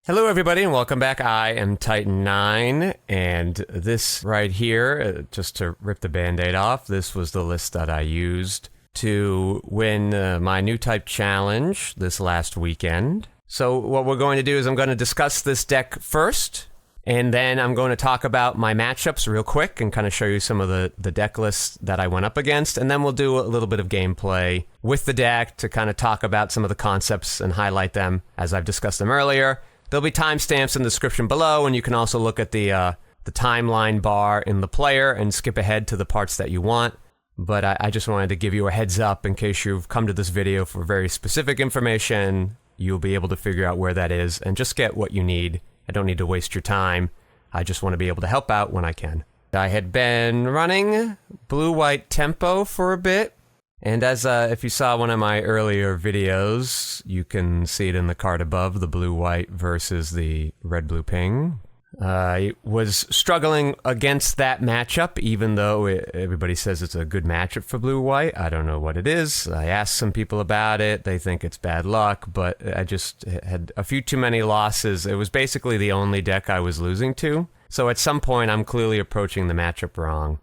Hello everybody and welcome back. I am Titan9 and this right here, just to rip the band-aid off, this was the list that I used to win my Newtype challenge this last weekend. So what we're going to do is I'm going to discuss this deck first, and then I'm going to talk about my matchups real quick and kind of show you some of the deck lists that I went up against, and then we'll do a little bit of gameplay with the deck to kind of talk about some of the concepts and highlight them as I've discussed them earlier. There'll be timestamps in the description below, and you can also look at the timeline bar in the player and skip ahead to the parts that you want. But I just wanted to give you a heads up in case you've come to this video for very specific information. You'll be able to figure out where that is and just get what you need. I don't need to waste your time. I just want to be able to help out when I can. I had been running blue-white tempo for a bit. And as if you saw one of my earlier videos, you can see it in the card above, the blue-white versus the red-blue-ping. I was struggling against that matchup, even though everybody says it's a good matchup for blue-white. I don't know what it is. I asked some people about it. They think it's bad luck, but I just had a few too many losses. It was basically the only deck I was losing to. So at some point, I'm clearly approaching the matchup wrong.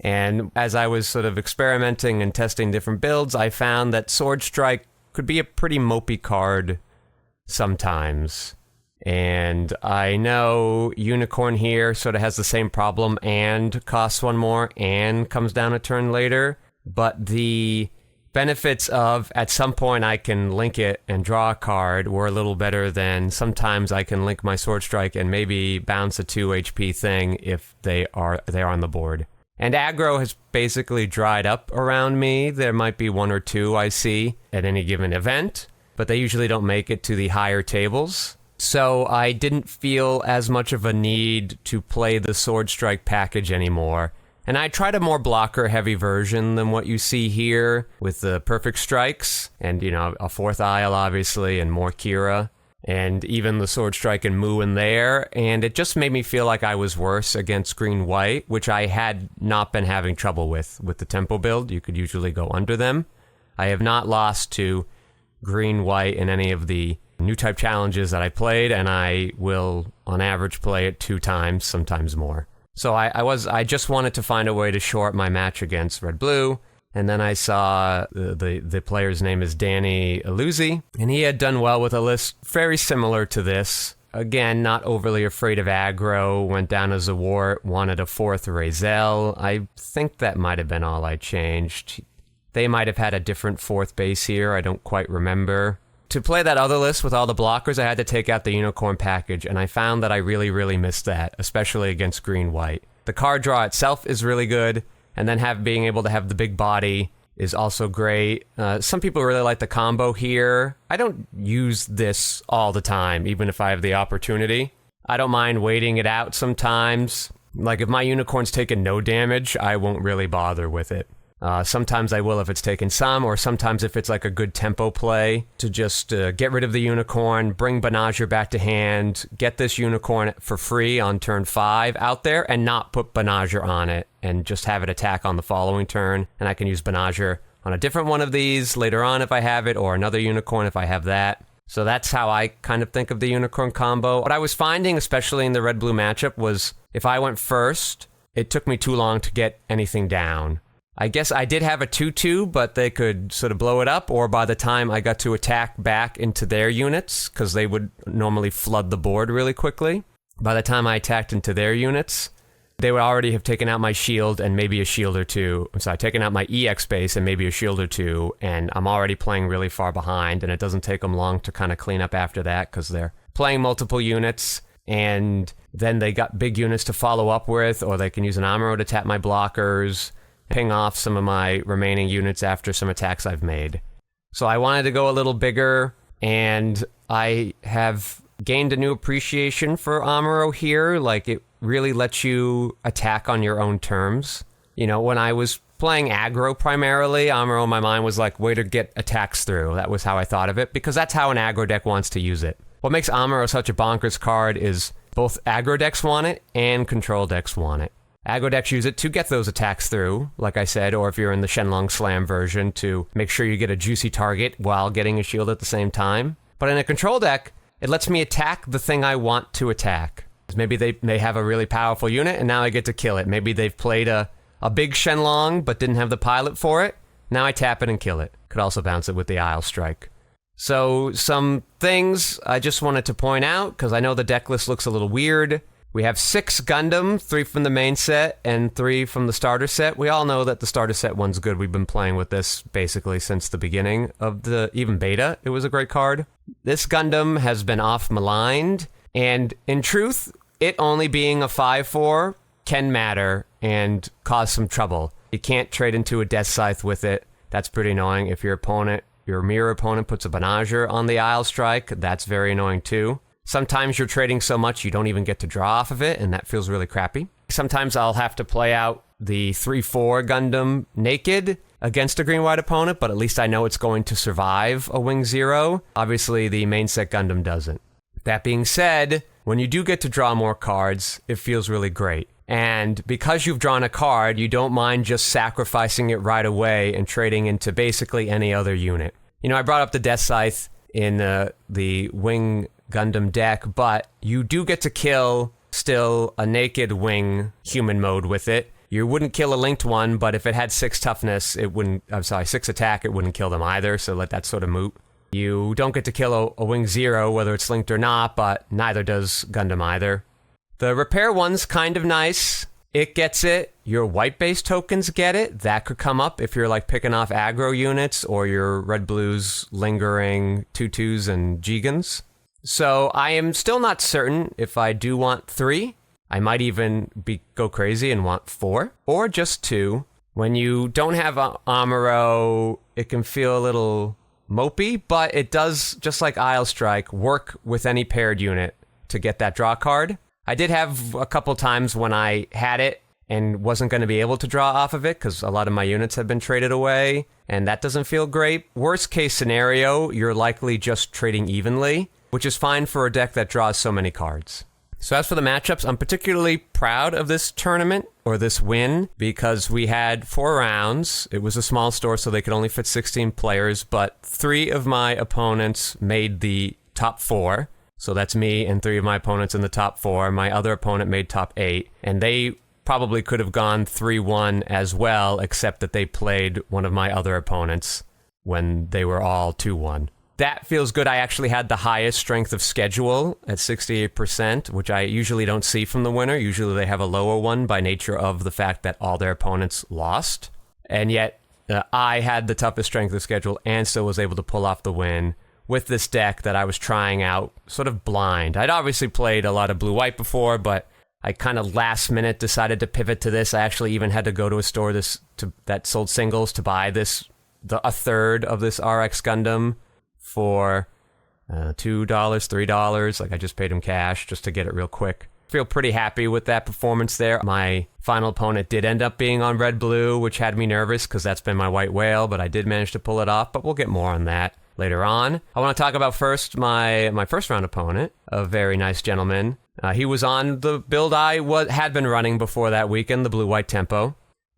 And as I was sort of experimenting and testing different builds, I found that Sword Strike could be a pretty mopey card sometimes. And I know Unicorn here sort of has the same problem and costs one more and comes down a turn later. But the benefits of at some point I can link it and draw a card were a little better than sometimes I can link my Sword Strike and maybe bounce a 2 HP thing if they're on the board. And aggro has basically dried up around me. There might be one or two I see at any given event, but they usually don't make it to the higher tables. So I didn't feel as much of a need to play the Sword Strike package anymore. And I tried a more blocker-heavy version than what you see here with the Perfect Strikes and, you know, a 4th Isle, obviously, and more Kira. And even the Sword Strike and Moo in there, and it just made me feel like I was worse against green-white, which I had not been having trouble with the tempo build. You could usually go under them. I have not lost to green-white in any of the Newtype challenges that I played, and I will, on average, play it 2 times, sometimes more. So I just wanted to find a way to short my match against red-blue. And then I saw the player's name is Danny Aluzzi, and he had done well with a list very similar to this. Again, not overly afraid of aggro, went down as a wart, wanted a 4th Razel. I think that might have been all I changed. They might have had a different 4th base here, I don't quite remember. To play that other list with all the blockers, I had to take out the Unicorn package, and I found that I really, really missed that, especially against green-white. The card draw itself is really good. And then being able to have the big body is also great. Some people really like the combo here. I don't use this all the time, even if I have the opportunity. I don't mind waiting it out sometimes. Like if my Unicorn's taken no damage, I won't really bother with it. Sometimes I will if it's taken some, or sometimes if it's like a good tempo play to just get rid of the Unicorn, bring Banagher back to hand, get this Unicorn for free on turn 5 out there, and not put Banagher on it, and just have it attack on the following turn, and I can use Banagher on a different one of these later on if I have it, or another Unicorn if I have that. So that's how I kind of think of the Unicorn combo. What I was finding, especially in the red-blue matchup, was if I went first, it took me too long to get anything down. I guess I did have a 2-2, but they could sort of blow it up, or by the time I got to attack back into their units, because they would normally flood the board really quickly, by the time I attacked into their units, they would already have taken out my shield and maybe a shield or two. I'm sorry, taken out my EX base and maybe a shield or two, and I'm already playing really far behind, and it doesn't take them long to kind of clean up after that, because they're playing multiple units, and then they got big units to follow up with, or they can use an Amuro to tap my blockers, ping off some of my remaining units after some attacks I've made. So I wanted to go a little bigger, and I have gained a new appreciation for Amuro here. Like, it really lets you attack on your own terms. You know, when I was playing aggro primarily, Amuro in my mind was like, way to get attacks through. That was how I thought of it, because that's how an aggro deck wants to use it. What makes Amuro such a bonkers card is both aggro decks want it and control decks want it. Aggro decks use it to get those attacks through, like I said, or if you're in the Shenlong Slam version, to make sure you get a juicy target while getting a shield at the same time. But in a control deck, it lets me attack the thing I want to attack. Maybe they have a really powerful unit, and now I get to kill it. Maybe they've played a big Shenlong, but didn't have the pilot for it. Now I tap it and kill it. Could also bounce it with the Isle Strike. So some things I just wanted to point out, because I know the deck list looks a little weird. We have 6 Gundam, 3 from the main set, and 3 from the starter set. We all know that the starter set one's good. We've been playing with this basically since the beginning of the even beta. It was a great card. This Gundam has been off-maligned, and in truth, it only being a 5/4 can matter and cause some trouble. You can't trade into a Death Scythe with it. That's pretty annoying. If your mirror opponent puts a Banagher on the Isle Strike, that's very annoying too. Sometimes you're trading so much you don't even get to draw off of it, and that feels really crappy. Sometimes I'll have to play out the 3/4 Gundam naked against a green-white opponent, but at least I know it's going to survive a Wing 0. Obviously, the main set Gundam doesn't. That being said, when you do get to draw more cards, it feels really great. And because you've drawn a card, you don't mind just sacrificing it right away and trading into basically any other unit. You know, I brought up the Death Scythe in the Wing Gundam deck, but you do get to kill still a naked Wing human mode with it. You wouldn't kill a linked one, but if it had 6 toughness, 6 attack, it wouldn't kill them either, so let that sort of moot. You don't get to kill a Wing 0, whether it's linked or not, but neither does Gundam either. The repair one's kind of nice. It gets it. Your white-based tokens get it. That could come up if you're like picking off aggro units or your red-blues lingering 2/2s and Jigans. So I am still not certain if I do want 3. I might even go crazy and want 4 or just 2. When you don't have Amuro, it can feel a little mopey, but it does, just like Isle Strike, work with any paired unit to get that draw card. I did have a couple times when I had it and wasn't going to be able to draw off of it because a lot of my units have been traded away, and that doesn't feel great. Worst case scenario, you're likely just trading evenly, which is fine for a deck that draws so many cards. So as for the matchups, I'm particularly proud of this tournament, or this win, because we had 4 rounds. It was a small store, so they could only fit 16 players, but 3 of my opponents made the top 4. So that's me and 3 of my opponents in the top 4. My other opponent made top 8, and they probably could have gone 3-1 as well, except that they played one of my other opponents when they were all 2-1. That feels good. I actually had the highest strength of schedule at 68%, which I usually don't see from the winner. Usually they have a lower one by nature of the fact that all their opponents lost. And yet I had the toughest strength of schedule and still was able to pull off the win with this deck that I was trying out sort of blind. I'd obviously played a lot of blue-white before, but I kind of last minute decided to pivot to this. I actually even had to go to a store that sold singles to buy a third of this RX Gundam for $2, $3. Like, I just paid him cash just to get it real quick. Feel pretty happy with that performance there. My final opponent did end up being on red-blue, which had me nervous because that's been my white whale, but I did manage to pull it off, but we'll get more on that later on. I want to talk about first my first round opponent, a very nice gentleman. He was on the build I had been running before that weekend, the blue-white tempo,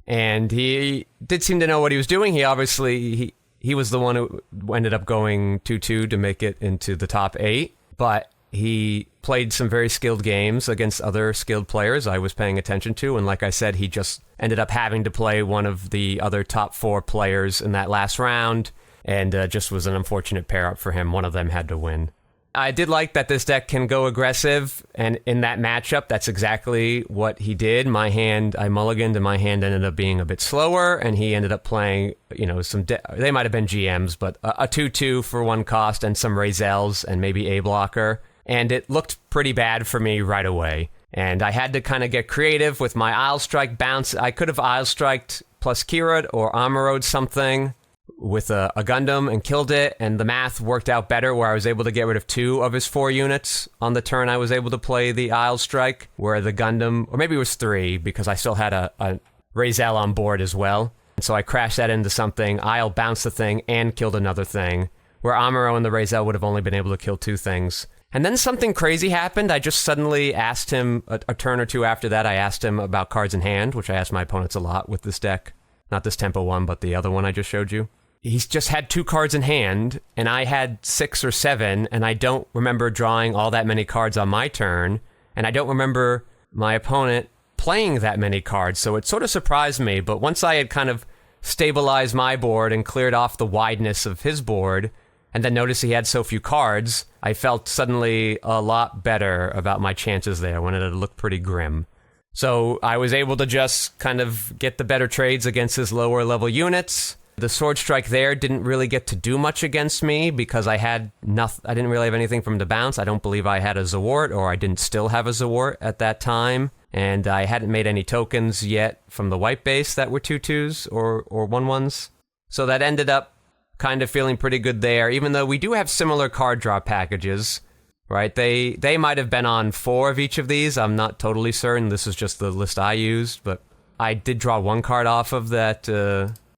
and he did seem to know what he was doing. He obviously, he was the one who ended up going 2-2 to make it into the top 8, but he played some very skilled games against other skilled players I was paying attention to, and like I said, he just ended up having to play one of the other top 4 players in that last round, and just was an unfortunate pair-up for him. One of them had to win. I did like that this deck can go aggressive, and in that matchup, that's exactly what he did. I mulliganed, and my hand ended up being a bit slower, and he ended up playing, they might have been GMs, but a 2-2 for 1 cost, and some Razels, and maybe a blocker, and it looked pretty bad for me right away. And I had to kind of get creative with my Isle Strike bounce. I could have Isle Striked plus Kira'd or Amuro'd something with a Gundam and killed it, and the math worked out better where I was able to get rid of 2 of his 4 units on the turn I was able to play the Isle Strike, where the Gundam, or maybe it was 3 because I still had a Razel on board as well. And so I crashed that into something, Isle bounced the thing and killed another thing, where Amuro and the Razel would have only been able to kill 2 things. And then something crazy happened. I just suddenly asked him, a turn or 2 after that, I asked him about cards in hand, which I asked my opponents a lot with this deck. Not this tempo one, but the other one I just showed you. he's just had 2 cards in hand, and I had 6 or 7, and I don't remember drawing all that many cards on my turn, and I don't remember my opponent playing that many cards, so it sort of surprised me. But once I had kind of stabilized my board and cleared off the wideness of his board, and then noticed he had so few cards, I felt suddenly a lot better about my chances there when it had looked pretty grim. So I was able to just kind of get the better trades against his lower level units. The Sword Strike there didn't really get to do much against me because I had nothing. I didn't really have anything from the bounce. I don't believe I had a Zawart, or I didn't still have a Zawart at that time. And I hadn't made any tokens yet from the white base that were 2/2s or 1/1s. So that ended up kind of feeling pretty good there, even though we do have similar card draw packages, right? They might have been on 4 of each of these. I'm not totally certain. This is just the list I used, but I did draw 1 card off of that,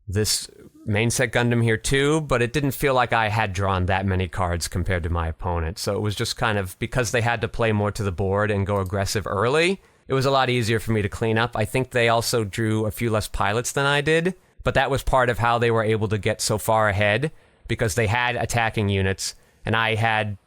this main set Gundam here too, but it didn't feel like I had drawn that many cards compared to my opponent. So it was just kind of, because they had to play more to the board and go aggressive early, it was a lot easier for me to clean up. I think they also drew a few less pilots than I did, but that was part of how they were able to get so far ahead, because they had attacking units, and I had,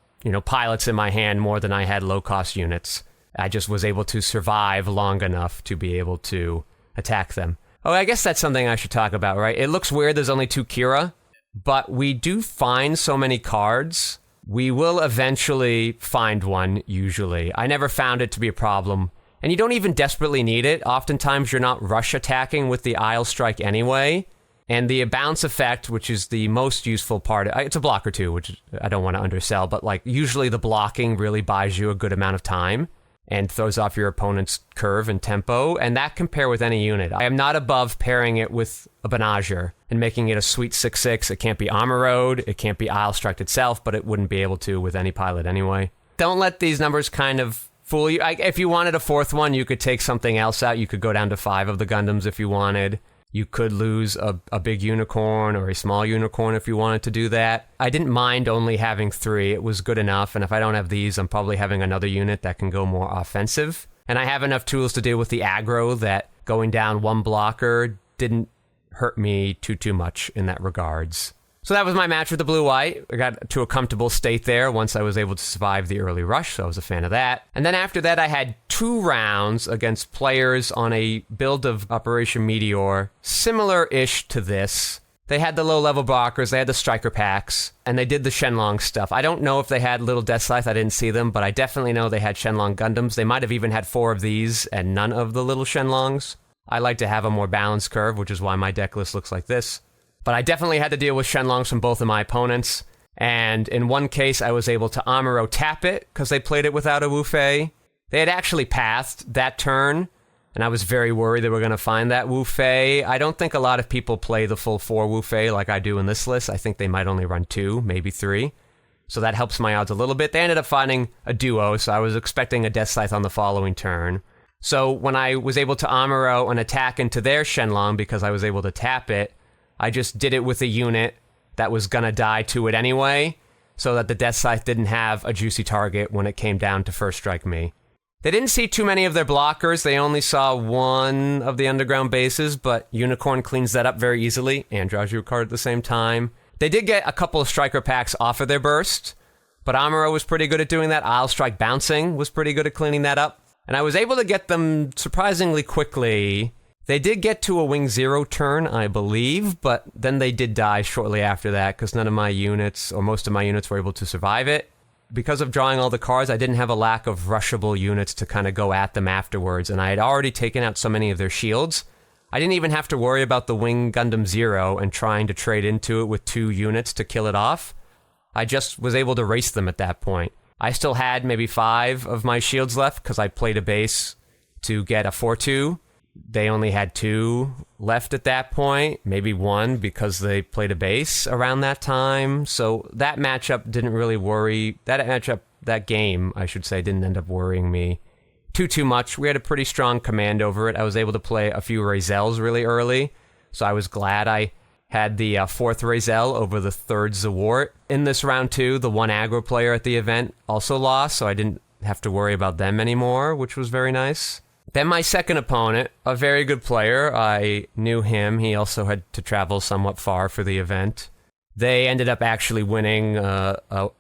pilots in my hand more than I had low-cost units. I just was able to survive long enough to be able to attack them. Oh, I guess that's something I should talk about, right? It looks weird there's only 2 Kira, but we do find so many cards. We will eventually find one, usually. I never found it to be a problem. And you don't even desperately need it. Oftentimes you're not rush attacking with the Isle Strike anyway. And the bounce effect, which is the most useful part, it's a blocker too, which I don't want to undersell, but usually the blocking really buys you a good amount of time and throws off your opponent's curve and tempo, and that can pair with any unit. I am not above pairing it with a Benager and making it a sweet 6/6. It can't be Armor-Road, it can't be Isle Strike itself, but it wouldn't be able to with any pilot anyway. Don't let these numbers kind of fool you. If you wanted a 4th one, you could take something else out. You could go down to 5 of the Gundams if you wanted. You could lose a big unicorn or a small unicorn if you wanted to do that. I didn't mind only having 3. It was good enough, and if I don't have these, I'm probably having another unit that can go more offensive. And I have enough tools to deal with the aggro that going down 1 blocker didn't hurt me too much in that regards. So that was my match with the blue-white. I got to a comfortable state there once I was able to survive the early rush, so I was a fan of that. And then after that, I had 2 rounds against players on a build of Operation Meteor, similar-ish to this. They had the low-level blockers, they had the striker packs, and they did the Shenlong stuff. I don't know if they had little Death Scythe, I didn't see them, but I definitely know they had Shenlong Gundams. They might have even had 4 of these and none of the little Shenlongs. I like to have a more balanced curve, which is why my deck list looks like this. But I definitely had to deal with Shenlongs from both of my opponents, and in one case I was able to Amuro tap it because they played it without a Wu Fei. They had actually passed that turn, and I was very worried they were going to find that Wu Fei. I don't think a lot of people play the full 4 Wu Fei like I do in this list. I think they might only run 2, maybe 3. So that helps my odds a little bit. They ended up finding a duo, so I was expecting a Death Scythe on the following turn. So when I was able to Amuro and attack into their Shenlong because I was able to tap it, I just did it with a unit that was gonna die to it anyway, so that the Death Scythe didn't have a juicy target when it came down to first strike me. They didn't see too many of their blockers, they only saw 1 of the underground bases, but Unicorn cleans that up very easily, and draws you a card at the same time. They did get a couple of striker packs off of their burst, but Amuro was pretty good at doing that. Isle Strike bouncing was pretty good at cleaning that up, and I was able to get them surprisingly quickly. They did get to a Wing 0 turn, I believe, but then they did die shortly after that because none of my units, or most of my units, were able to survive it. Because of drawing all the cards, I didn't have a lack of rushable units to kind of go at them afterwards, and I had already taken out so many of their shields. I didn't even have to worry about the Wing Gundam 0 and trying to trade into it with 2 units to kill it off. I just was able to race them at that point. I still had maybe 5 of my shields left because I played a base to get a 4-2. They only had 2 left at that point, maybe 1 because they played a base around that time. So that matchup didn't really worry. That game, I should say, didn't end up worrying me too much. We had a pretty strong command over it. I was able to play a few Razels really early, so I was glad I had the 4th Razel over the 3rd Zawart. In this round 2, the 1 aggro player at the event also lost, so I didn't have to worry about them anymore, which was very nice. Then my second opponent, a very good player, I knew him. He also had to travel somewhat far for the event. They ended up actually winning a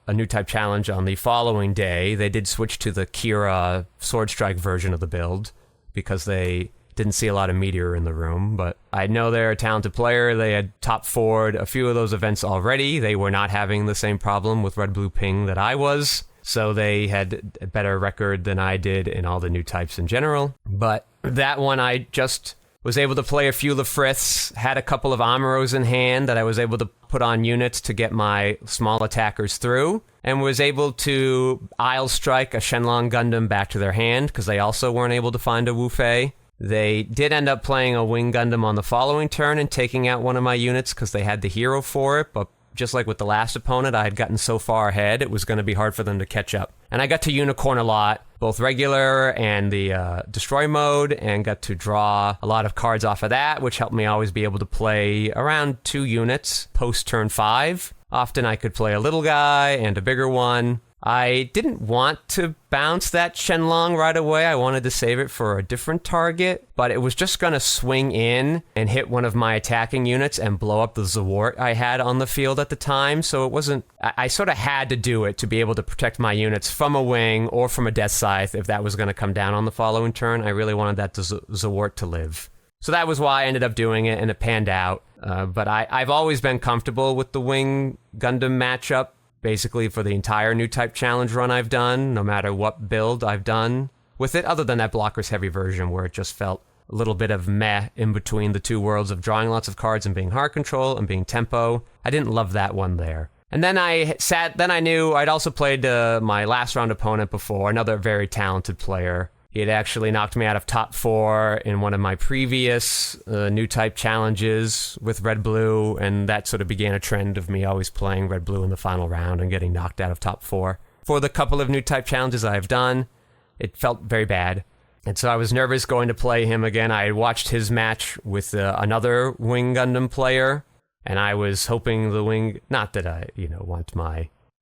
Newtype challenge on the following day. They did switch to the Kira Sword Strike version of the build because they didn't see a lot of meteor in the room. But I know they're a talented player. They had top 4'd a few of those events already. They were not having the same problem with red-blue ping that I was. So they had a better record than I did in all the new types in general. But that one, I just was able to play a few Lefriths, had a couple of Amuros in hand that I was able to put on units to get my small attackers through, and was able to Isle Strike a Shenlong Gundam back to their hand, because they also weren't able to find a Wu Fei. They did end up playing a Wing Gundam on the following turn and taking out one of my units because they had the hero for it, but just like with the last opponent, I had gotten so far ahead, it was going to be hard for them to catch up. And I got to unicorn a lot, both regular and the destroy mode, and got to draw a lot of cards off of that, which helped me always be able to play around 2 units post turn 5. Often I could play a little guy and a bigger one. I didn't want to bounce that Shenlong right away. I wanted to save it for a different target, but it was just going to swing in and hit one of my attacking units and blow up the Zawart I had on the field at the time. So it wasn't... I sort of had to do it to be able to protect my units from a wing or from a Death Scythe if that was going to come down on the following turn. I really wanted that Zawart to live. So that was why I ended up doing it, and it panned out. But I've always been comfortable with the Wing Gundam matchup. Basically for the entire Newtype challenge run I've done, no matter what build I've done with it, other than that Blockers Heavy version where it just felt a little bit of meh in between the two worlds of drawing lots of cards and being hard control and being tempo. I didn't love that one there. And then I knew I'd also played my last round opponent before, another very talented player. He had actually knocked me out of top 4 in one of my previous Newtype challenges with Red-Blue, and that sort of began a trend of me always playing Red-Blue in the final round and getting knocked out of top 4. For the couple of Newtype challenges I've done, it felt very bad. And so I was nervous going to play him again. I had watched his match with another Wing Gundam player, and I was hoping the Wing... Not that I, want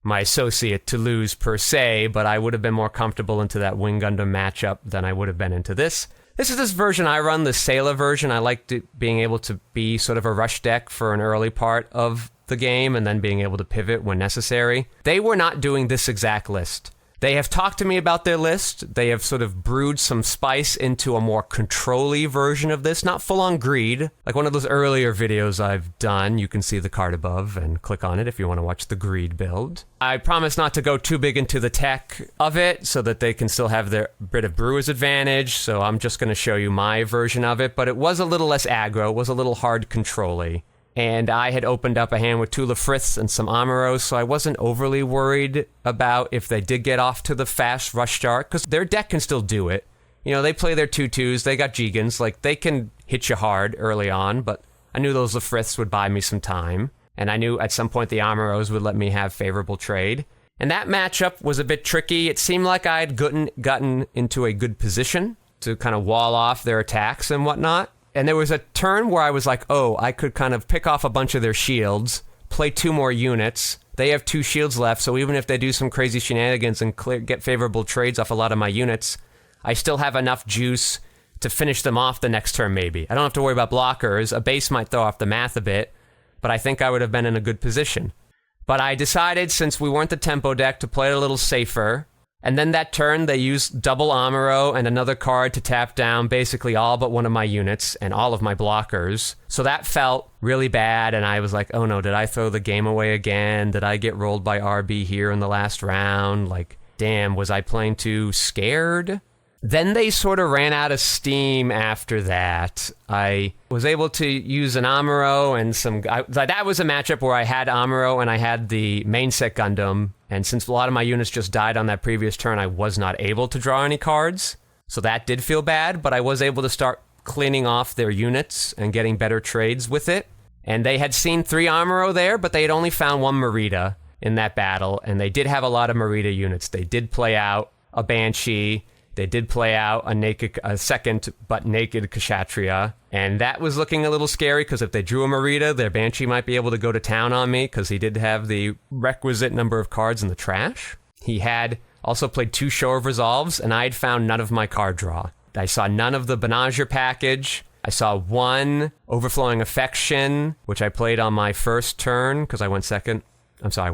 my associate to lose per se, but I would have been more comfortable into that Wing Gundam matchup than I would have been into this. This is this version I run, the Sailor version. I liked it being able to be sort of a rush deck for an early part of the game and then being able to pivot when necessary. They were not doing this exact list. They have talked to me about their list. They have sort of brewed some spice into a more control-y version of this, not full-on greed. Like one of those earlier videos I've done, you can see the card above and click on it if you want to watch the greed build. I promise not to go too big into the tech of it so that they can still have their bit of brewer's advantage, so I'm just going to show you my version of it, but it was a little less aggro, it was a little hard control-y. And I had opened up a hand with 2 Lefriths and some Amuros, so I wasn't overly worried about if they did get off to the fast rush start, because their deck can still do it. They play their 2/2s, they got Gigans, like, they can hit you hard early on, but I knew those Lefriths would buy me some time, and I knew at some point the Amuros would let me have favorable trade. And that matchup was a bit tricky. It seemed like I had gotten into a good position to kind of wall off their attacks and whatnot. And there was a turn where I was like, oh, I could kind of pick off a bunch of their shields, play 2 more units. They have 2 shields left, so even if they do some crazy shenanigans and get favorable trades off a lot of my units, I still have enough juice to finish them off the next turn, maybe. I don't have to worry about blockers. A base might throw off the math a bit, but I think I would have been in a good position. But I decided, since we weren't the tempo deck, to play it a little safer. And then that turn, they used double Amuro and another card to tap down basically all but one of my units and all of my blockers. So that felt really bad, and I was like, oh no, did I throw the game away again? Did I get rolled by RB here in the last round? Like, damn, was I playing too scared? Then they sort of ran out of steam after that. I was able to use an Amuro and some... that was a matchup where I had Amuro and I had the main set Gundam. And since a lot of my units just died on that previous turn, I was not able to draw any cards. So that did feel bad, but I was able to start cleaning off their units and getting better trades with it. And they had seen 3 Amuro there, but they had only found 1 Merida in that battle. And they did have a lot of Merida units. They did play out a Banshee. They did play out a second but naked Kshatriya, and that was looking a little scary because if they drew a Merida, their Banshee might be able to go to town on me because he did have the requisite number of cards in the trash. He had also played 2 Show of Resolves, and I had found none of my card draw. I saw none of the Benager package. I saw one Overflowing Affection, which I played on my first turn because I went second. I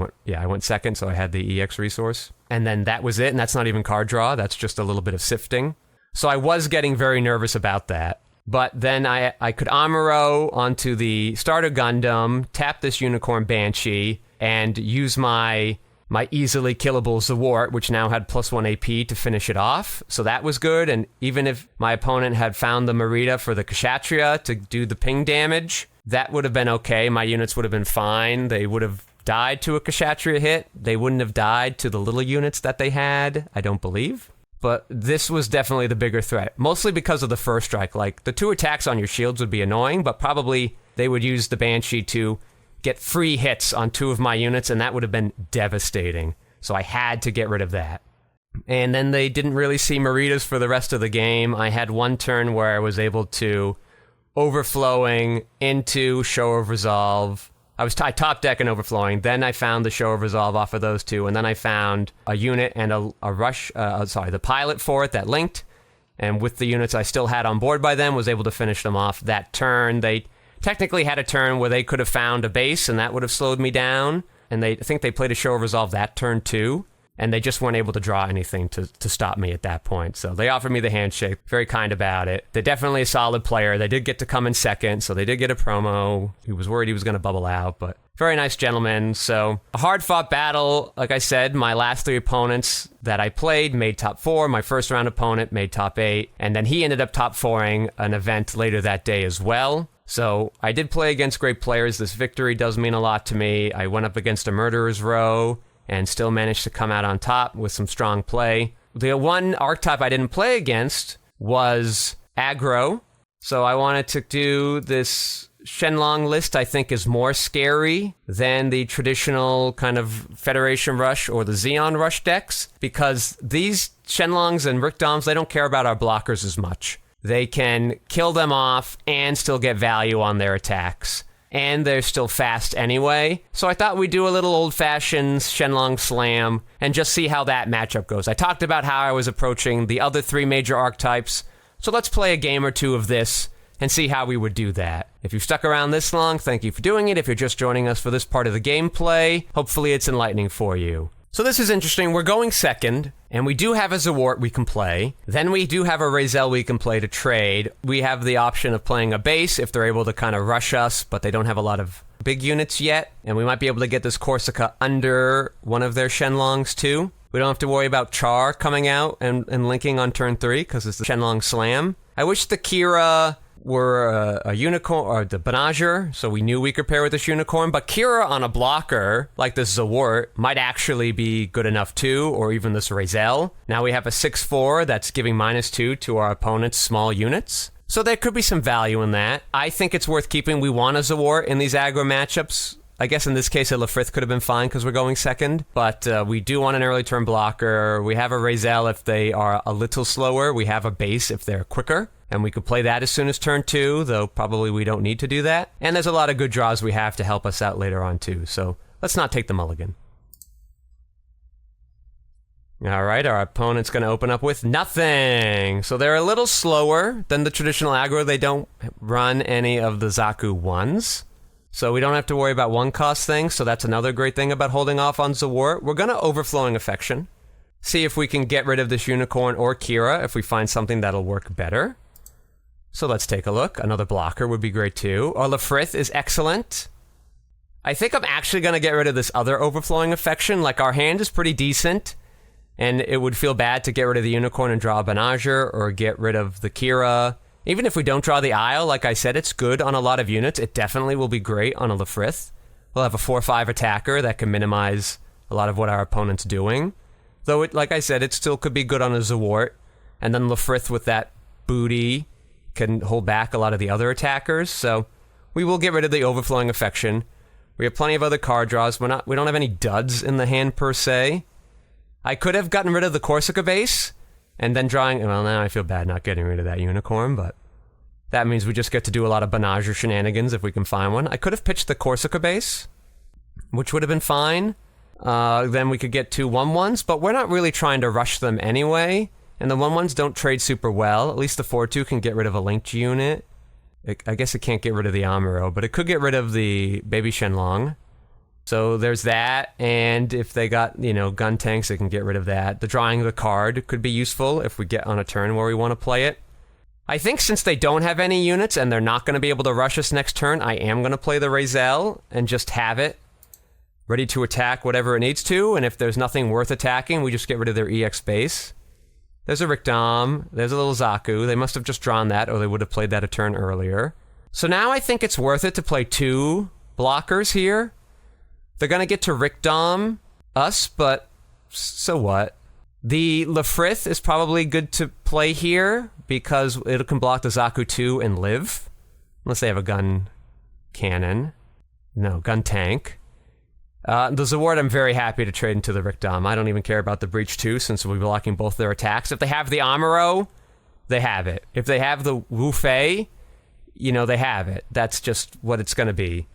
went second, so I had the EX resource. And then that was it, and that's not even card draw. That's just a little bit of sifting. So I was getting very nervous about that. But then I could Amuro onto the starter Gundam, tap this Unicorn Banshee, and use my easily killable Zawart, which now had +1 AP to finish it off. So that was good, and even if my opponent had found the Merida for the Kshatriya to do the ping damage, that would have been okay. My units would have been fine. They would have died to a Kshatriya hit. They wouldn't have died to the little units that they had, I don't believe. But this was definitely the bigger threat, mostly because of the first strike. Like, the 2 attacks on your shields would be annoying, but probably they would use the Banshee to get free hits on 2 of my units, and that would have been devastating. So I had to get rid of that. And then they didn't really see Meridas for the rest of the game. I had one turn where I was able to Overflowing into Show of Resolve. I top deck and Overflowing. Then I found the Show of Resolve off of those 2, and then I found a unit and a rush. The pilot for it that linked. And with the units I still had on board by then, was able to finish them off that turn. They technically had a turn where they could have found a base, and that would have slowed me down. And I think they played a Show of Resolve that turn too. And they just weren't able to draw anything to stop me at that point. So they offered me the handshake, very kind about it. They're definitely a solid player. They did get to come in second, so they did get a promo. He was worried he was going to bubble out, but very nice gentleman. So a hard-fought battle. Like I said, my last 3 opponents that I played made top 4. My first round opponent made top 8. And then he ended up top 4ing an event later that day as well. So I did play against great players. This victory does mean a lot to me. I went up against a Murderer's Row and still managed to come out on top with some strong play. The one archetype I didn't play against was aggro, so I wanted to do this Shenlong list. I think is more scary than the traditional kind of Federation Rush or the Xeon Rush decks, because these Shenlongs and Rickdoms, they don't care about our blockers as much. They can kill them off and still get value on their attacks. And they're still fast anyway. So I thought we'd do a little old-fashioned Shenlong Slam and just see how that matchup goes. I talked about how I was approaching the other 3 major archetypes, so let's play a game or 2 of this and see how we would do that. If you've stuck around this long, thank you for doing it. If you're just joining us for this part of the gameplay, hopefully it's enlightening for you. So this is interesting. We're going second, and we do have a Zawart we can play. Then we do have a Razel we can play to trade. We have the option of playing a base if they're able to kind of rush us, but they don't have a lot of big units yet. And we might be able to get this Corsica under one of their Shenlongs too. We don't have to worry about Char coming out and linking on turn 3 because it's the Shenlong Slam. I wish the Kira were a unicorn, or the Benager, so we knew we could pair with this unicorn, but Kira on a blocker, like this Zawart, might actually be good enough too, or even this Razel. Now we have a 6/4 that's giving -2 to our opponent's small units, so there could be some value in that. I think it's worth keeping. We want a Zawart in these aggro matchups. I guess in this case, a Lafrith could have been fine because we're going second, but we do want an early turn blocker. We have a Razel if they are a little slower. We have a base if they're quicker, and we could play that as soon as turn 2, though probably we don't need to do that. And there's a lot of good draws we have to help us out later on too, so let's not take the mulligan. All right, our opponent's going to open up with nothing. So they're a little slower than the traditional aggro. They don't run any of the Zaku 1s. So we don't have to worry about 1-cost things, so that's another great thing about holding off on Zawart. We're going to Overflowing Affection. See if we can get rid of this Unicorn or Kira if we find something that'll work better. So let's take a look. Another blocker would be great too. Or Lafrith is excellent. I think I'm actually going to get rid of this other Overflowing Affection. Like, our hand is pretty decent, and it would feel bad to get rid of the Unicorn and draw a Benager, or get rid of the Kira. Even if we don't draw the Isle, like I said, it's good on a lot of units. It definitely will be great on a Lafrith. We'll have a 4/5 attacker that can minimize a lot of what our opponent's doing. Though, like I said, it still could be good on a Zawart. And then Lafrith with that booty can hold back a lot of the other attackers. So we will get rid of the Overflowing Affection. We have plenty of other card draws. We don't have any duds in the hand per se. I could have gotten rid of the Corsica base and then drawing, well, now I feel bad not getting rid of that Unicorn, but that means we just get to do a lot of Benager shenanigans if we can find one. I could have pitched the Corsica base, which would have been fine. Then we could get 2 1/1s, but we're not really trying to rush them anyway. And the 1/1s don't trade super well. At least the 4/2 can get rid of a linked unit. I guess it can't get rid of the Amuro, but it could get rid of the baby Shenlong. So there's that, and if they got, gun tanks, they can get rid of that. The drawing of the card could be useful if we get on a turn where we want to play it. I think since they don't have any units and they're not going to be able to rush us next turn, I am going to play the Razel and just have it ready to attack whatever it needs to, and if there's nothing worth attacking, we just get rid of their EX base. There's a Rikdom, there's a little Zaku. They must have just drawn that, or they would have played that a turn earlier. So now I think it's worth it to play 2 blockers here. They're going to get to Rikdom us, but so what? The Lefrith is probably good to play here, because it can block the Zaku 2 and live. Unless they have a gun cannon. No, gun tank. The Zaward, I'm very happy to trade into the Rikdom. I don't even care about the Breach 2, since we'll be blocking both their attacks. If they have the Amuro, they have it. If they have the Wu Fei, they have it. That's just what it's going to be.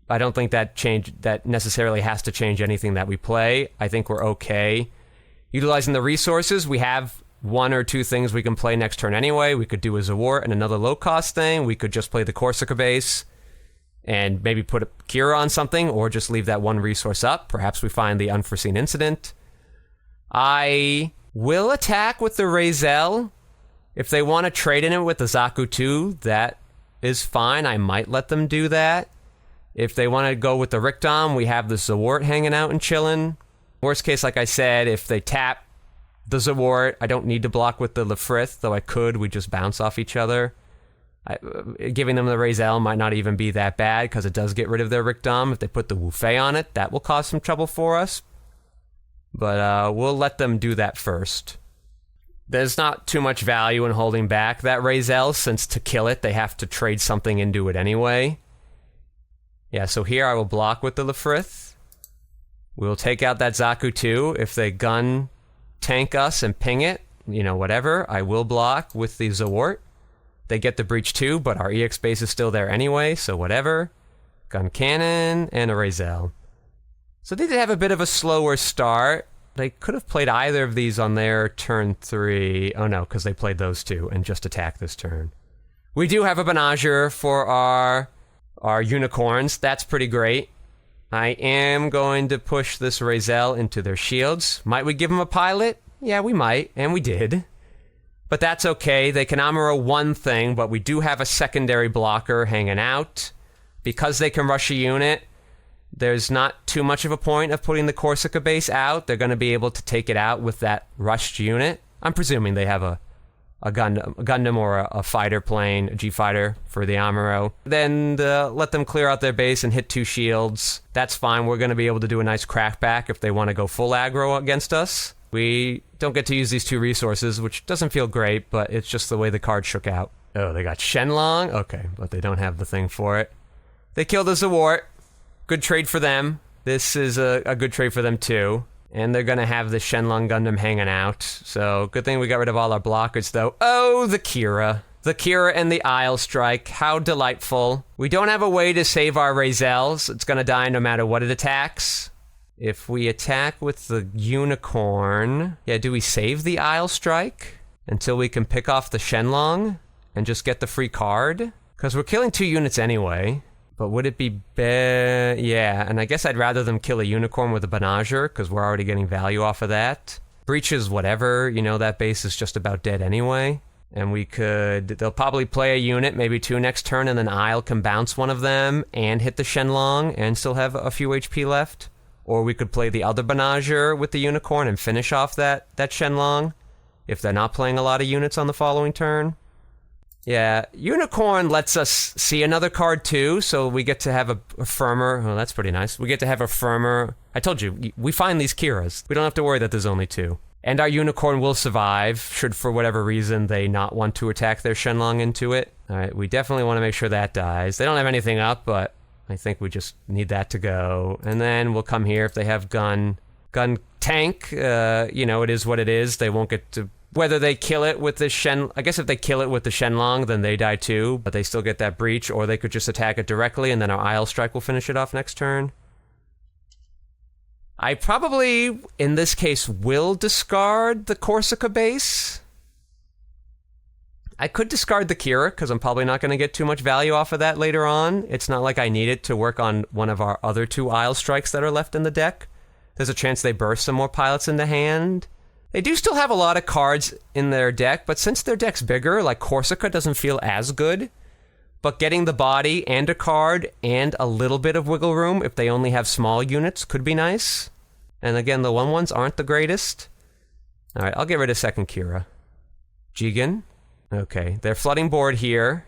I don't think that necessarily has to change anything that we play. I think we're okay. Utilizing the resources, we have 1 or 2 things we can play next turn anyway. We could do a Zawart and another low-cost thing. We could just play the Corsica base and maybe put a Kira on something, or just leave that 1 resource up. Perhaps we find the unforeseen incident. I will attack with the Razel. If they want to trade in it with the Zaku 2, that is fine. I might let them do that. If they want to go with the Rikdom, we have the Zawart hanging out and chilling. Worst case, like I said, if they tap the Zawart, I don't need to block with the Lefrith, though I could. We just bounce off each other. Giving them the Razel might not even be that bad, because it does get rid of their Rikdom. If they put the Wu Fei on it, that will cause some trouble for us. But we'll let them do that first. There's not too much value in holding back that Razel, since to kill it, they have to trade something into it anyway. Yeah, so here I will block with the Lefrith. We'll take out that Zaku 2. If they gun tank us and ping it, whatever, I will block with the Zawart. They get the Breach 2, but our EX base is still there anyway, so whatever. Gun cannon and a Razel. So they did have a bit of a slower start. They could have played either of these on their turn 3. Oh no, because they played those 2 and just attacked this turn. We do have a Benager for our unicorns. That's pretty great. I am going to push this Razel into their shields. Might we give them a pilot? Yeah, we might, and we did. But that's okay. They can Amuro 1 thing, but we do have a secondary blocker hanging out. Because they can rush a unit, there's not too much of a point of putting the Corsica base out. They're going to be able to take it out with that rushed unit. I'm presuming they have a Gundam or a fighter plane, a G-fighter for the Amuro. Then let them clear out their base and hit 2 shields. That's fine. We're going to be able to do a nice crackback if they want to go full aggro against us. We don't get to use these 2 resources, which doesn't feel great, but it's just the way the card shook out. Oh, they got Shenlong? Okay, but they don't have the thing for it. They killed the Zawart. Good trade for them. This is a good trade for them, too. And they're going to have the Shenlong Gundam hanging out. So, good thing we got rid of all our blockers, though. Oh, the Kira. The Kira and the Isle Strike. How delightful. We don't have a way to save our Razels. It's going to die no matter what it attacks. If we attack with the Unicorn... Yeah, do we save the Isle Strike until we can pick off the Shenlong and just get the free card? Because we're killing 2 units anyway. But would it be yeah, and I guess I'd rather them kill a Unicorn with a Benager, because we're already getting value off of that. Breaches, whatever, that base is just about dead anyway. And they'll probably play a unit, maybe 2 next turn, and then Isle can bounce one of them and hit the Shenlong and still have a few HP left. Or we could play the other Benager with the Unicorn and finish off that Shenlong, if they're not playing a lot of units on the following turn. Yeah, Unicorn lets us see another card too, so we get to have a firmer... Oh, that's pretty nice. We get to have a firmer... I told you, we find these Kiras. We don't have to worry that there's only 2. And our Unicorn will survive, should for whatever reason they not want to attack their Shenlong into it. Alright, we definitely want to make sure that dies. They don't have anything up, but I think we just need that to go. And then we'll come here if they have gun tank. It is what it is. They won't get to... Whether they kill it with the I guess if they kill it with the Shenlong, then they die too, but they still get that breach, or they could just attack it directly, and then our Isle Strike will finish it off next turn. I probably, in this case, will discard the Corsica base. I could discard the Kira, because I'm probably not going to get too much value off of that later on. It's not like I need it to work on one of our other 2 Isle Strikes that are left in the deck. There's a chance they burst some more pilots into hand. They do still have a lot of cards in their deck, but since their deck's bigger, like Corsica doesn't feel as good. But getting the body and a card and a little bit of wiggle room if they only have small units could be nice. And again, the 1/1s aren't the greatest. Alright, I'll get rid of second Kira. Jigen. Okay, they're flooding board here.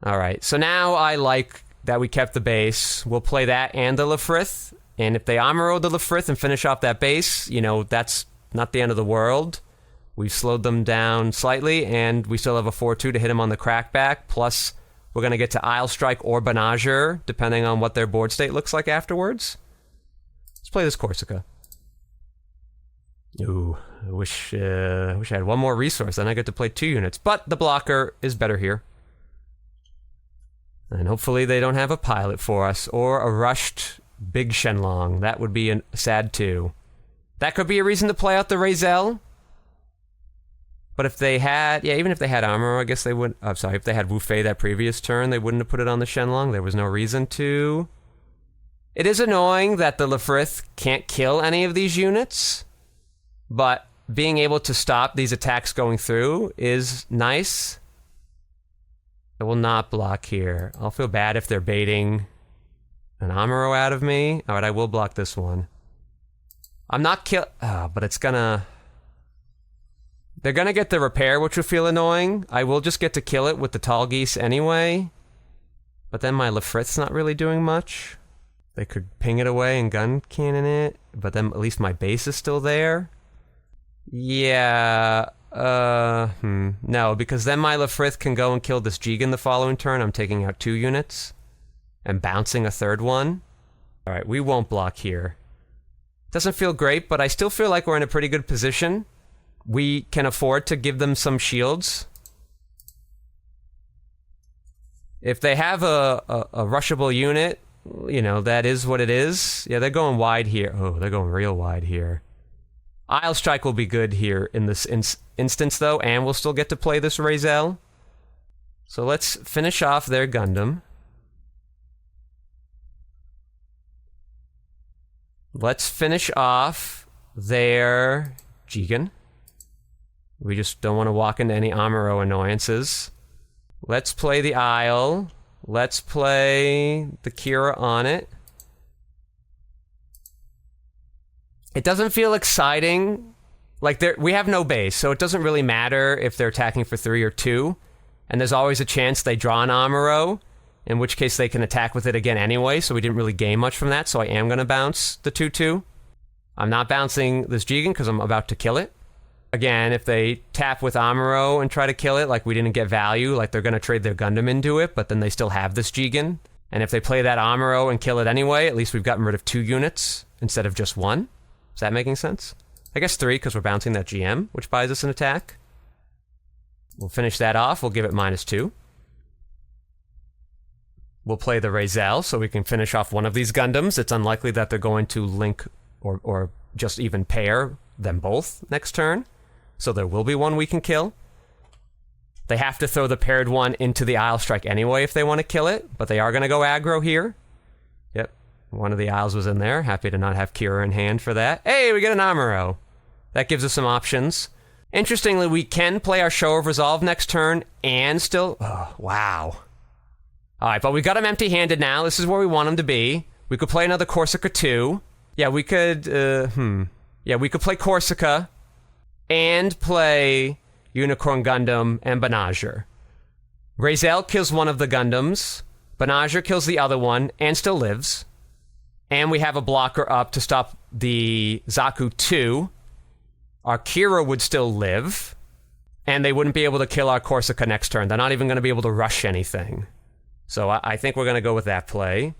Alright, so now I like that we kept the base. We'll play that and the Lefrith. And if they Amuro the Lefrith and finish off that base, you know, that's not the end of the world. We've slowed them down slightly, and we still have a 4-2 to hit them on the crackback. Plus, we're going to get to Isle Strike or Banagher, depending on what their board state looks like afterwards. Let's play this Corsica. Ooh, I wish I had one more resource, then I get to play 2 units. But the blocker is better here. And hopefully they don't have a pilot for us, or a rushed big Shenlong. That would be sad too. That could be a reason to play out the Razel. But if they had, yeah, even if they had armor, I guess they wouldn't. I'm sorry, if they had Wu Fei that previous turn, they wouldn't have put it on the Shenlong. There was no reason to. It is annoying that the Lefrith can't kill any of these units, but being able to stop these attacks going through is nice. I will not block here. I'll feel bad if they're baiting an Amuro out of me. Alright, I will block this one. I'm not but it's gonna... They're gonna get the repair, which will feel annoying. I will just get to kill it with the Tall Geese anyway. But then my Lefrith's not really doing much. They could ping it away and gun cannon it, but then at least my base is still there. Yeah, no, because then my Lefrith can go and kill this Jigen the following turn. I'm taking out 2 units and bouncing a 3rd one. Alright, we won't block here. Doesn't feel great, but I still feel like we're in a pretty good position. We can afford to give them some shields. If they have a rushable unit, you know, that is what it is. Yeah, they're going wide here. Oh, they're going real wide here. Isle Strike will be good here in this instance, though, and we'll still get to play this Razel. So let's finish off their Gundam. Let's finish off their Jigen. We just don't want to walk into any Amuro annoyances. Let's play the Isle. Let's play the Kira on it. It doesn't feel exciting. Like, we have no base, so it doesn't really matter if they're attacking for 3 or 2. And there's always a chance they draw an Amuro, in which case they can attack with it again anyway, so we didn't really gain much from that, so I am going to bounce the 2-2. I'm not bouncing this Jigen because I'm about to kill it. Again, if they tap with Amuro and try to kill it, like we didn't get value, like they're going to trade their Gundam into it, but then they still have this Jigen. And if they play that Amuro and kill it anyway, at least we've gotten rid of 2 units instead of just 1. Is that making sense? I guess 3, because we're bouncing that GM, which buys us an attack. We'll finish that off. We'll give it -2. We'll play the Razel, so we can finish off one of these Gundams. It's unlikely that they're going to link or just even pair them both next turn. So there will be one we can kill. They have to throw the paired one into the Isle Strike anyway if they want to kill it, but they are going to go aggro here. Yep, one of the Isles was in there. Happy to not have Kira in hand for that. Hey, we get an Amuro. That gives us some options. Interestingly, we can play our Show of Resolve next turn and still... Oh, wow. Alright, but we got him empty-handed now. This is where we want him to be. We could play another Corsica 2. Yeah, we could... Yeah, we could play Corsica and play Unicorn Gundam and Banagher. Razel kills one of the Gundams. Banagher kills the other one and still lives. And we have a blocker up to stop the Zaku 2. Our Kira would still live. And they wouldn't be able to kill our Corsica next turn. They're not even going to be able to rush anything. So I think we're going to go with that play.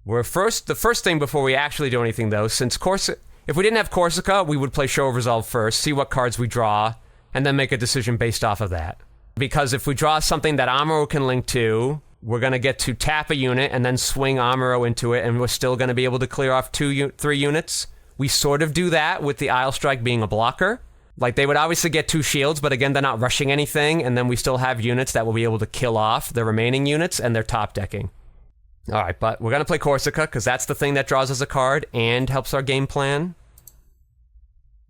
The first thing before we actually do anything, though, since Corsica... If we didn't have Corsica, we would play Show of Resolve first, see what cards we draw, and then make a decision based off of that. Because if we draw something that Amuro can link to, we're going to get to tap a unit and then swing Amuro into it, and we're still going to be able to clear off 3 units. We sort of do that with the Isle Strike being a blocker. Like, they would obviously get 2 shields, but again, they're not rushing anything, and then we still have units that will be able to kill off the remaining units, and they're top decking. All right, but we're going to play Corsica, because that's the thing that draws us a card and helps our game plan.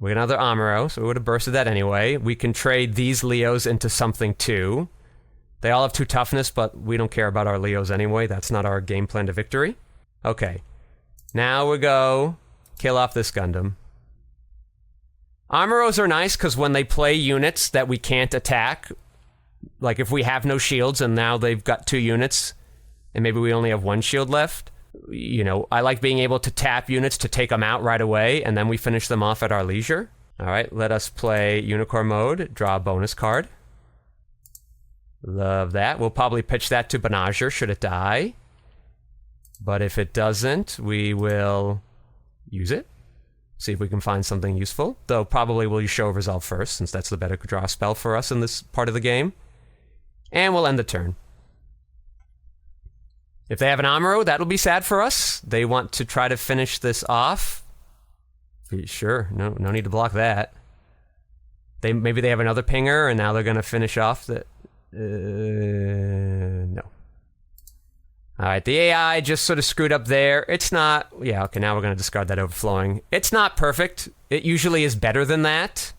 We got another Amuro, so we would have bursted that anyway. We can trade these Leos into something too. They all have 2 toughness, but we don't care about our Leos anyway. That's not our game plan to victory. Okay, now we go kill off this Gundam. Amuros are nice because when they play units that we can't attack, like if we have no shields and now they've got 2 units and maybe we only have 1 shield left, you know, I like being able to tap units to take them out right away and then we finish them off at our leisure. All right, let us play Unicorn mode, draw a bonus card. Love that. We'll probably pitch that to Benager should it die. But if it doesn't, we will use it. See if we can find something useful. Though probably we'll use Show of Resolve first, since that's the better draw spell for us in this part of the game. And we'll end the turn. If they have an Amuro, that'll be sad for us. They want to try to finish this off. Sure, no need to block that. Maybe they have another pinger, and now they're going to finish off the... no. Alright, the AI just sort of screwed up there. It's not... Yeah, okay, now we're going to discard that overflowing. It's not perfect. It usually is better than that.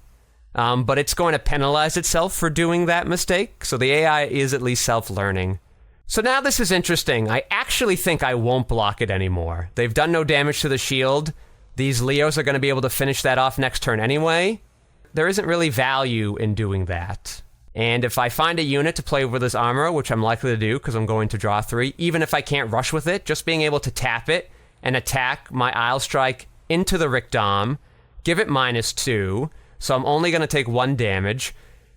But it's going to penalize itself for doing that mistake. So the AI is at least self-learning. So now this is interesting. I actually think I won't block it anymore. They've done no damage to the shield. These Leos are going to be able to finish that off next turn anyway. There isn't really value in doing that. And if I find a unit to play with this Amuro, which I'm likely to do because I'm going to draw 3, even if I can't rush with it, just being able to tap it and attack my Isle Strike into the Rickdom, give it -2, so I'm only going to take 1 damage.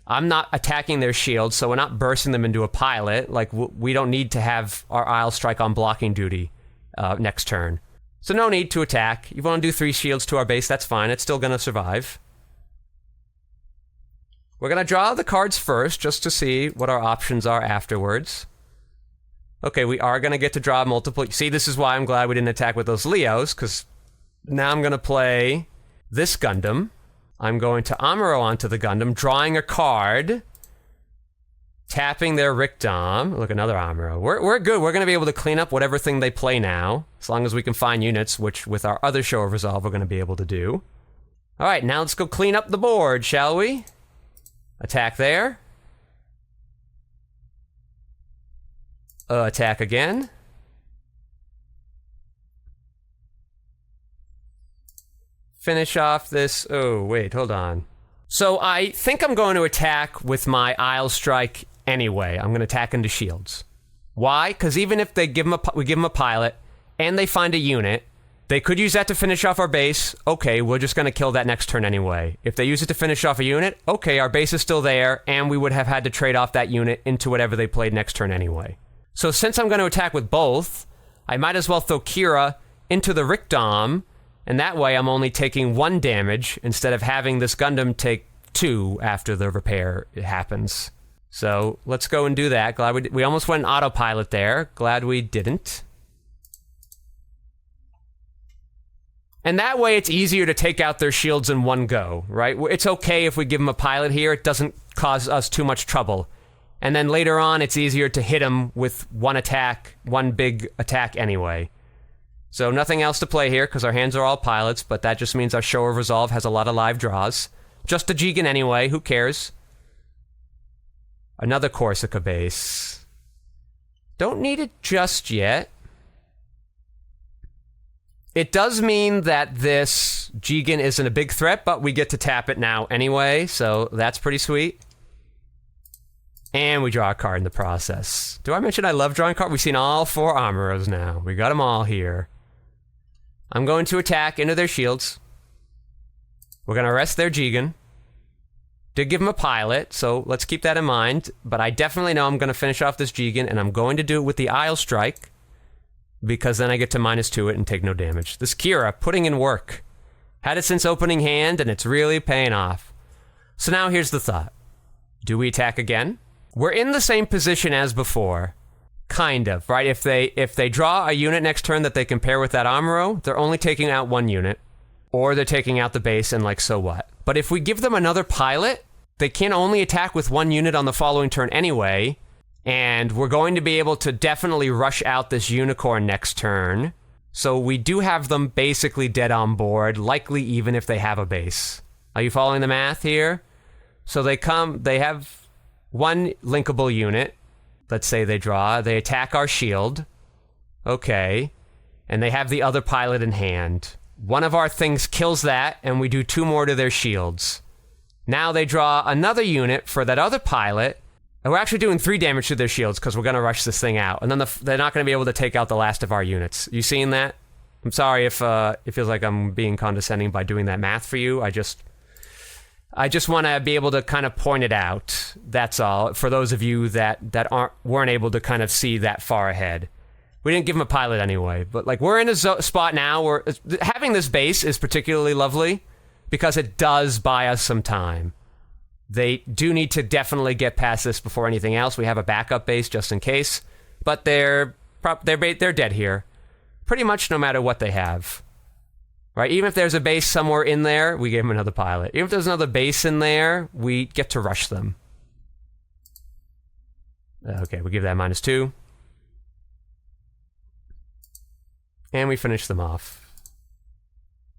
I'm not attacking their shield, so we're not bursting them into a pilot. Like, we don't need to have our Isle Strike on blocking duty next turn. So no need to attack. You want to do 3 shields to our base, that's fine. It's still going to survive. We're going to draw the cards first, just to see what our options are afterwards. Okay, we are going to get to draw multiple... See, this is why I'm glad we didn't attack with those Leos, because now I'm going to play this Gundam. I'm going to Amuro onto the Gundam, drawing a card, tapping their Rickdom. Look, another Amuro. We're good. We're going to be able to clean up whatever thing they play now, as long as we can find units, which with our other Show of Resolve we're going to be able to do. All right, now let's go clean up the board, shall we? Attack there. Attack again. Finish off this... Oh, wait, hold on. So I think I'm going to attack with my Isle Strike anyway. I'm going to attack into shields. Why? Because even if they we give them a pilot, and they find a unit, they could use that to finish off our base. Okay, we're just going to kill that next turn anyway. If they use it to finish off a unit, okay, our base is still there, and we would have had to trade off that unit into whatever they played next turn anyway. So since I'm going to attack with both, I might as well throw Kira into the Rickdom, and that way I'm only taking 1 damage instead of having this Gundam take 2 after the repair happens. So let's go and do that. Glad we almost went autopilot there. Glad we didn't. And that way it's easier to take out their shields in one go, right? It's okay if we give them a pilot here. It doesn't cause us too much trouble. And then later on, it's easier to hit them with 1 attack, 1 big attack anyway. So nothing else to play here because our hands are all pilots, but that just means our Show of Resolve has a lot of live draws. Just a Jigen anyway, who cares? Another Corsica base. Don't need it just yet. It does mean that this Jigen isn't a big threat, but we get to tap it now anyway, so that's pretty sweet. And we draw a card in the process. Do I mention I love drawing cards? We've seen all 4 Amuros now. We got them all here. I'm going to attack into their shields. We're going to arrest their Jigen. Did give him a pilot, so let's keep that in mind. But I definitely know I'm going to finish off this Jigen, and I'm going to do it with the Isle Strike, because then I get to -2 it and take no damage. This Kira, putting in work. Had it since opening hand, and it's really paying off. So now here's the thought. Do we attack again? We're in the same position as before, Kind of, right? If they draw a unit next turn that they can pair with that Amuro, they're only taking out one unit, or they're taking out the base, and like, so what? But if we give them another pilot, they can only attack with one unit on the following turn anyway, and we're going to be able to definitely rush out this unicorn next turn. So we do have them basically dead on board, likely even if they have a base. Are you following the math here? So they have one linkable unit. Let's say they draw, they attack our shield. Okay. And they have the other pilot in hand. One of our things kills that, and we do 2 more to their shields. Now they draw another unit for that other pilot, and we're actually doing 3 damage to their shields because we're going to rush this thing out. And then they're not going to be able to take out the last of our units. You seeing that? I'm sorry if it feels like I'm being condescending by doing that math for you. I just want to be able to kind of point it out. That's all. For those of you that weren't able to kind of see that far ahead. We didn't give him a pilot anyway, but like we're in a spot now where having this base is particularly lovely because it does buy us some time. They do need to definitely get past this before anything else. We have a backup base just in case, but they're dead here, pretty much no matter what they have. Right? Even if there's a base somewhere in there, we give them another pilot. Even if there's another base in there, we get to rush them. Okay, we give that -2. And we finish them off.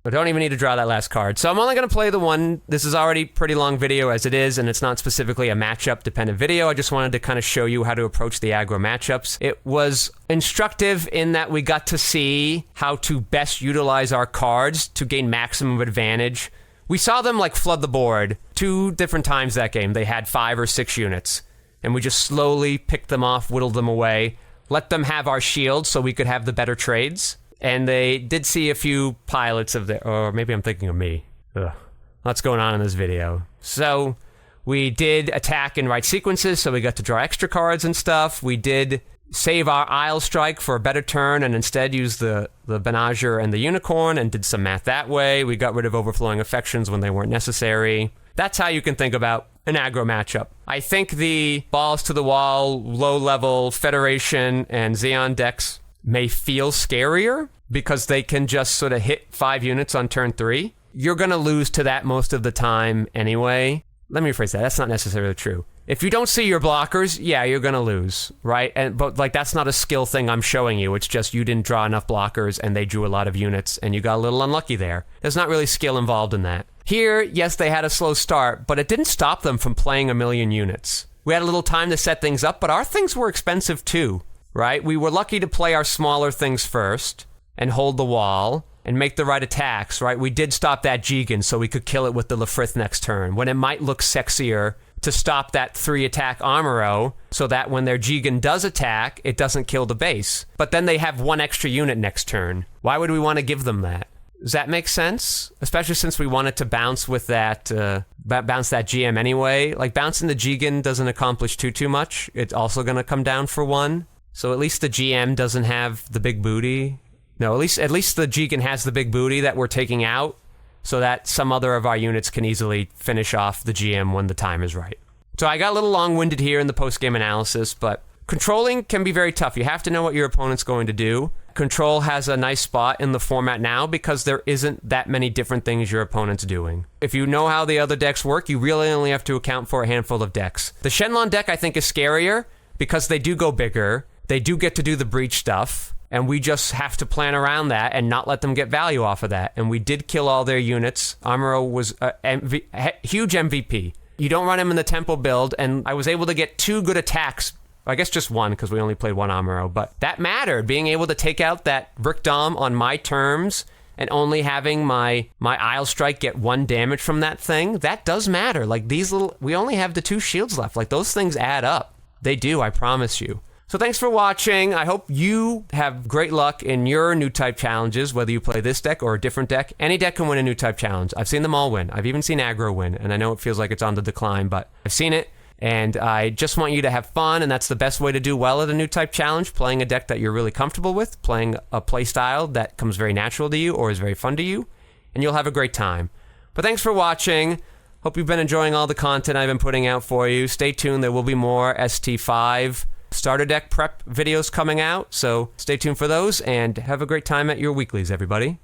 I don't even need to draw that last card. So I'm only going to play the one. This is already a pretty long video as it is, and it's not specifically a matchup-dependent video. I just wanted to kind of show you how to approach the aggro matchups. It was instructive in that we got to see how to best utilize our cards to gain maximum advantage. We saw them like flood the board 2 different times that game. They had 5 or 6 units, and we just slowly picked them off, whittled them away, let them have our shield so we could have the better trades. And they did see a few pilots of their, or maybe I'm thinking of me. Ugh. What's going on in this video? So we did attack in right sequences, so we got to draw extra cards and stuff. We did save our Isle Strike for a better turn and instead use the Benager and the Unicorn and did some math that way. We got rid of Overflowing Affections when they weren't necessary. That's how you can think about an aggro matchup. I think the balls to the wall, low-level Federation and Xeon decks may feel scarier because they can just sort of hit 5 units on turn 3. You're going to lose to that most of the time anyway. Let me rephrase that. That's not necessarily true. If you don't see your blockers, yeah, you're going to lose, right? But like that's not a skill thing I'm showing you. It's just you didn't draw enough blockers and they drew a lot of units and you got a little unlucky there. There's not really skill involved in that. Here, yes, they had a slow start, but it didn't stop them from playing a million units. We had a little time to set things up, but our things were expensive too. Right? We were lucky to play our smaller things first and hold the wall and make the right attacks, right? We did stop that Jigen so we could kill it with the Lefrith next turn when it might look sexier to stop that 3-attack Amuro so that when their Jigen does attack, it doesn't kill the base. But then they have 1 extra unit next turn. Why would we want to give them that? Does that make sense? Especially since we wanted to bounce with that, bounce that GM anyway. Like bouncing the Jigen doesn't accomplish too much. It's also going to come down for 1. So at least the GM doesn't have the big booty. No, at least the Jigen has the big booty that we're taking out so that some other of our units can easily finish off the GM when the time is right. So I got a little long-winded here in the post-game analysis, but controlling can be very tough. You have to know what your opponent's going to do. Control has a nice spot in the format now because there isn't that many different things your opponent's doing. If you know how the other decks work, you really only have to account for a handful of decks. The Shenlong deck I think is scarier because they do go bigger. They do get to do the breach stuff, and we just have to plan around that and not let them get value off of that. And we did kill all their units. Amuro was a huge MVP. You don't run him in the tempo build, and I was able to get 2 good attacks. I guess just 1 because we only played 1 Amuro, but that mattered. Being able to take out that Brick Dom on my terms and only having my Isle Strike get 1 damage from that thing, that does matter. Like we only have the 2 shields left. Like those things add up. They do, I promise you. So thanks for watching. I hope you have great luck in your Newtype challenges, whether you play this deck or a different deck. Any deck can win a Newtype challenge. I've seen them all win. I've even seen aggro win, and I know it feels like it's on the decline, but I've seen it, and I just want you to have fun, and that's the best way to do well at a Newtype challenge, playing a deck that you're really comfortable with, playing a play style that comes very natural to you or is very fun to you, and you'll have a great time. But thanks for watching. Hope you've been enjoying all the content I've been putting out for you. Stay tuned. There will be more ST5 starter deck prep videos coming out, so stay tuned for those, and have a great time at your weeklies, everybody.